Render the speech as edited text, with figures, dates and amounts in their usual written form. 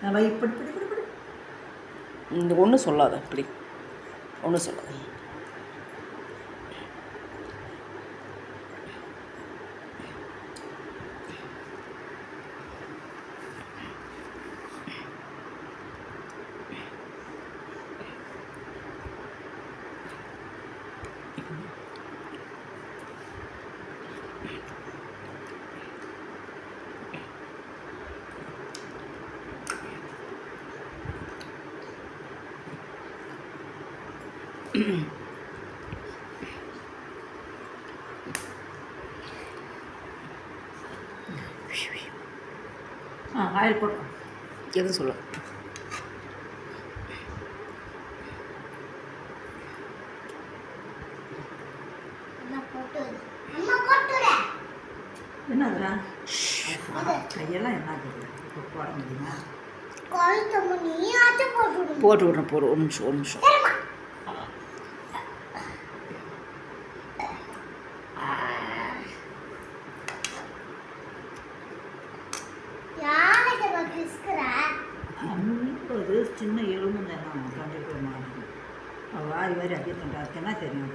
நல்லா இப்படி இப்படி இப்படி இப்படி இந்த ஒன்றும் சொல்லாத இப்படி ஒன்றும் சொல்லாத. ஆயில் போட்டோம். எதுவும் சொல்ல. என்னதுடா கையெல்லாம் என்ன இப்போ போட முடியுமா? போட்டு விட்றேன் போடு. ஒரு நிமிஷம் ஒரு நிமிஷம். அது சின்ன எலும்பு தானே கண்டிப்பாக மாறும். வாரி வாரி அடிக்க அதுக்கு என்ன தெரியும்?